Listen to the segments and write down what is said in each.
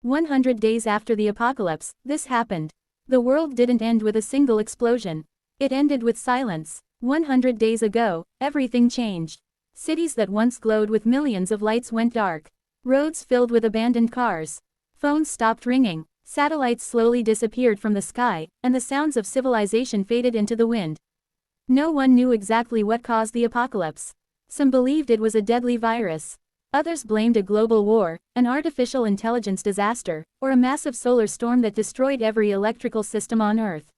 100 days after the apocalypse, this happened. The world didn't end with a single explosion. It ended with silence. 100 days ago, everything changed. Cities that once glowed with millions of lights went dark. Roads filled with abandoned cars. Phones stopped ringing. Satellites slowly disappeared from the sky, and the sounds of civilization faded into the wind. No one knew exactly what caused the apocalypse. Some believed it was a deadly virus. Others blamed a global war, an artificial intelligence disaster, or a massive solar storm that destroyed every electrical system on Earth.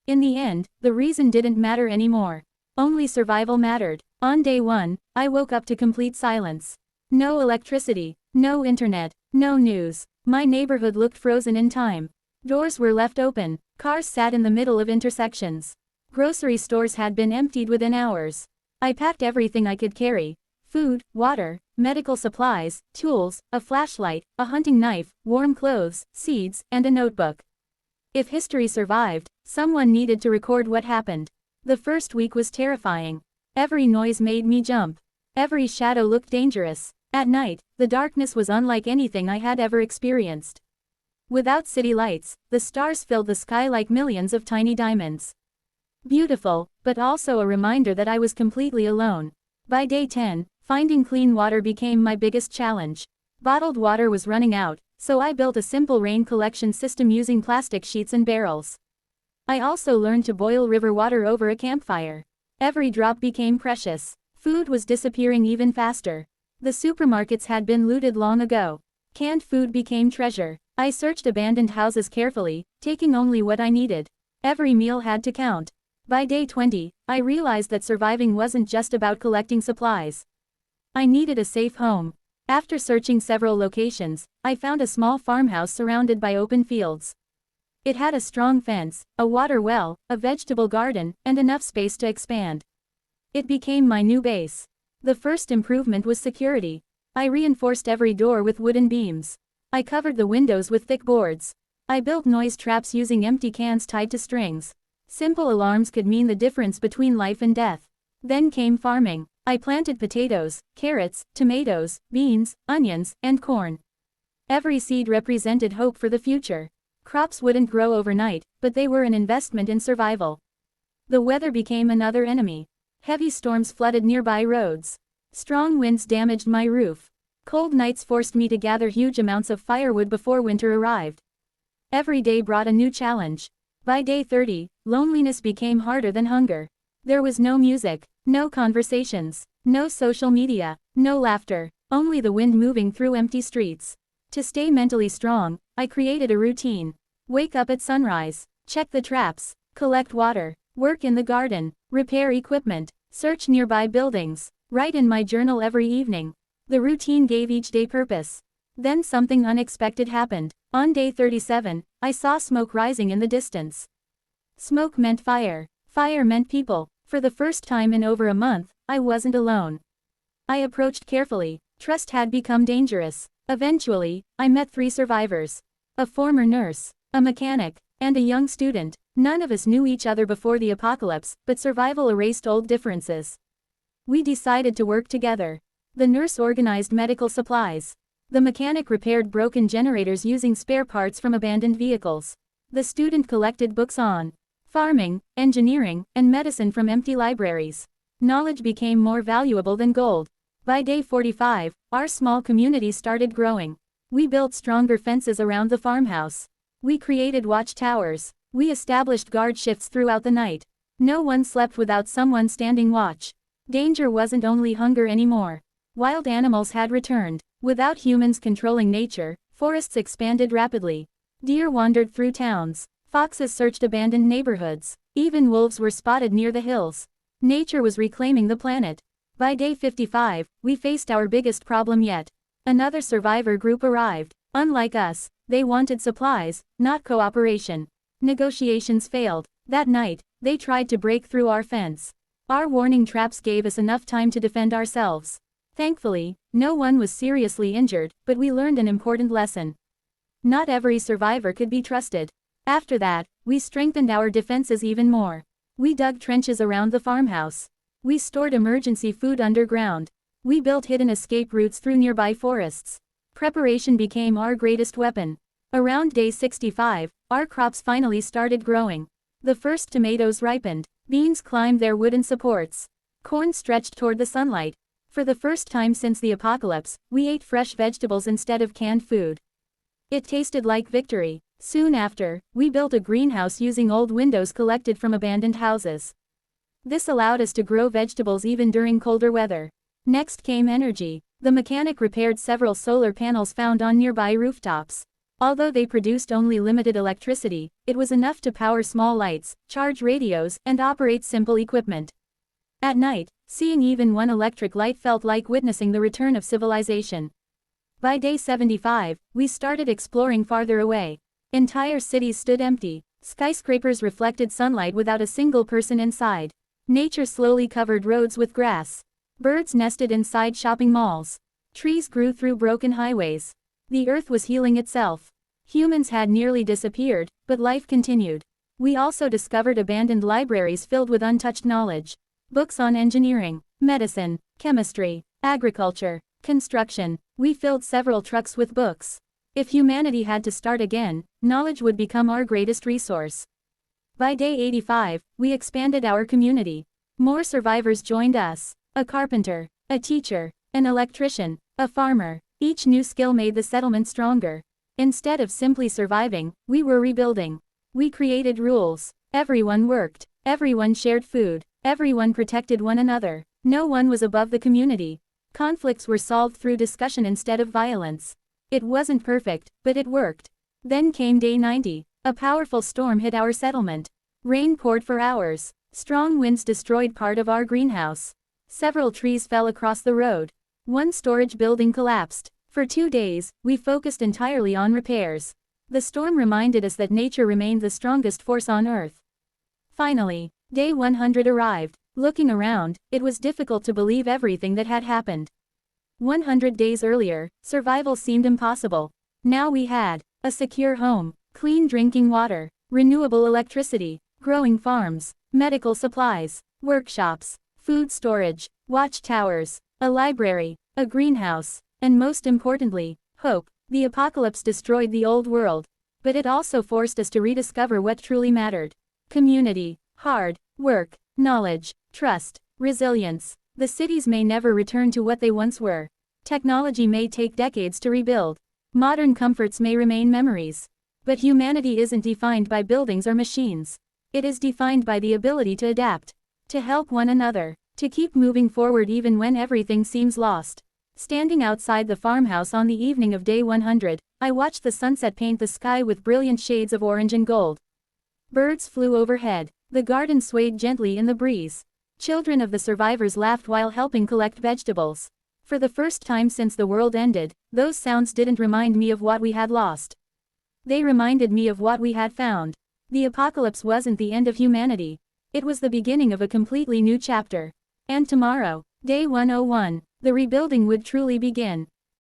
In the end, the reason didn't matter anymore. Only survival mattered. On day 1, I woke up to complete silence. No electricity, no internet, no news. My neighborhood looked frozen in time. Doors were left open, cars sat in the middle of intersections. Grocery stores had been emptied within hours. I packed everything I could carry: food, water, medical supplies, tools, a flashlight, a hunting knife, warm clothes, seeds, and a notebook. If history survived, someone needed to record what happened. The first week was terrifying. Every noise made me jump. Every shadow looked dangerous. At night, the darkness was unlike anything I had ever experienced. Without city lights, the stars filled the sky like millions of tiny diamonds. Beautiful, but also a reminder that I was completely alone. By day 10, finding clean water became my biggest challenge. Bottled water was running out, so I built a simple rain collection system using plastic sheets and barrels. I also learned to boil river water over a campfire. Every drop became precious. Food was disappearing even faster. The supermarkets had been looted long ago. Canned food became treasure. I searched abandoned houses carefully, taking only what I needed. Every meal had to count. By day 20, I realized that surviving wasn't just about collecting supplies. I needed a safe home. After searching several locations, I found a small farmhouse surrounded by open fields. It had a strong fence, a water well, a vegetable garden, and enough space to expand. It became my new base. The first improvement was security. I reinforced every door with wooden beams. I covered the windows with thick boards. I built noise traps using empty cans tied to strings. Simple alarms could mean the difference between life and death. Then came farming. I planted potatoes, carrots, tomatoes, beans, onions, and corn. Every seed represented hope for the future. Crops wouldn't grow overnight, but they were an investment in survival. The weather became another enemy. Heavy storms flooded nearby roads. Strong winds damaged my roof. Cold nights forced me to gather huge amounts of firewood before winter arrived. Every day brought a new challenge. By day 30, loneliness became harder than hunger. There was no music, no conversations, no social media, no laughter, only the wind moving through empty streets. To stay mentally strong, I created a routine. Wake up at sunrise, check the traps, collect water, work in the garden, repair equipment, search nearby buildings, write in my journal every evening. The routine gave each day purpose. Then something unexpected happened. On day 37, I saw smoke rising in the distance. Smoke meant fire. Fire meant people. For the first time in over a month, I wasn't alone. I approached carefully. Trust had become dangerous. Eventually, I met 3 survivors. A former nurse, a mechanic, and a young student. None of us knew each other before the apocalypse, but survival erased old differences. We decided to work together. The nurse organized medical supplies. The mechanic repaired broken generators using spare parts from abandoned vehicles. The student collected books on farming, engineering, and medicine from empty libraries. Knowledge became more valuable than gold. By day 45, our small community started growing. We built stronger fences around the farmhouse. We created watchtowers. We established guard shifts throughout the night. No one slept without someone standing watch. Danger wasn't only hunger anymore. Wild animals had returned. Without humans controlling nature, forests expanded rapidly. Deer wandered through towns. Foxes searched abandoned neighborhoods. Even wolves were spotted near the hills. Nature was reclaiming the planet. By day 55, we faced our biggest problem yet. Another survivor group arrived. Unlike us, they wanted supplies, not cooperation. Negotiations failed. That night, they tried to break through our fence. Our warning traps gave us enough time to defend ourselves. Thankfully, no one was seriously injured, but we learned an important lesson. Not every survivor could be trusted. After that, we strengthened our defenses even more. We dug trenches around the farmhouse. We stored emergency food underground. We built hidden escape routes through nearby forests. Preparation became our greatest weapon. Around day 65, our crops finally started growing. The first tomatoes ripened, beans climbed their wooden supports. Corn stretched toward the sunlight. For the first time since the apocalypse, we ate fresh vegetables instead of canned food. It tasted like victory. Soon after, we built a greenhouse using old windows collected from abandoned houses. This allowed us to grow vegetables even during colder weather. Next came energy. The mechanic repaired several solar panels found on nearby rooftops. Although they produced only limited electricity, it was enough to power small lights, charge radios, and operate simple equipment. At night, seeing even one electric light felt like witnessing the return of civilization. By day 75, we started exploring farther away. Entire cities stood empty. Skyscrapers reflected sunlight without a single person inside. Nature slowly covered roads with grass. Birds nested inside shopping malls. Trees grew through broken highways. The earth was healing itself. Humans had nearly disappeared, but life continued. We also discovered abandoned libraries filled with untouched knowledge. Books on engineering, medicine, chemistry, agriculture, construction. We filled several trucks with books. If humanity had to start again, knowledge would become our greatest resource. By day 85, we expanded our community. More survivors joined us. A carpenter, a teacher, an electrician, a farmer. Each new skill made the settlement stronger. Instead of simply surviving, we were rebuilding. We created rules. Everyone worked. Everyone shared food. Everyone protected one another. No one was above the community. Conflicts were solved through discussion instead of violence. It wasn't perfect, but it worked. Then came day 90. A powerful storm hit our settlement. Rain poured for hours. Strong winds destroyed part of our greenhouse. Several trees fell across the road. One storage building collapsed. For 2 days, we focused entirely on repairs. The storm reminded us that nature remained the strongest force on Earth. Finally, day 100 arrived. Looking around, it was difficult to believe everything that had happened. 100 days earlier, survival seemed impossible. Now we had a secure home, clean drinking water, renewable electricity, growing farms, medical supplies, workshops, food storage, watchtowers, a library, a greenhouse, and most importantly, hope. The apocalypse destroyed the old world, but it also forced us to rediscover what truly mattered. Community, hard work, knowledge, trust, resilience. The cities may never return to what they once were. Technology may take decades to rebuild. Modern comforts may remain memories. But humanity isn't defined by buildings or machines. It is defined by the ability to adapt, to help one another, to keep moving forward even when everything seems lost. Standing outside the farmhouse on the evening of day 100, I watched the sunset paint the sky with brilliant shades of orange and gold. Birds flew overhead. The garden swayed gently in the breeze. Children of the survivors laughed while helping collect vegetables. For the first time since the world ended, those sounds didn't remind me of what we had lost. They reminded me of what we had found. The apocalypse wasn't the end of humanity. It was the beginning of a completely new chapter. And tomorrow, day 101, the rebuilding would truly begin.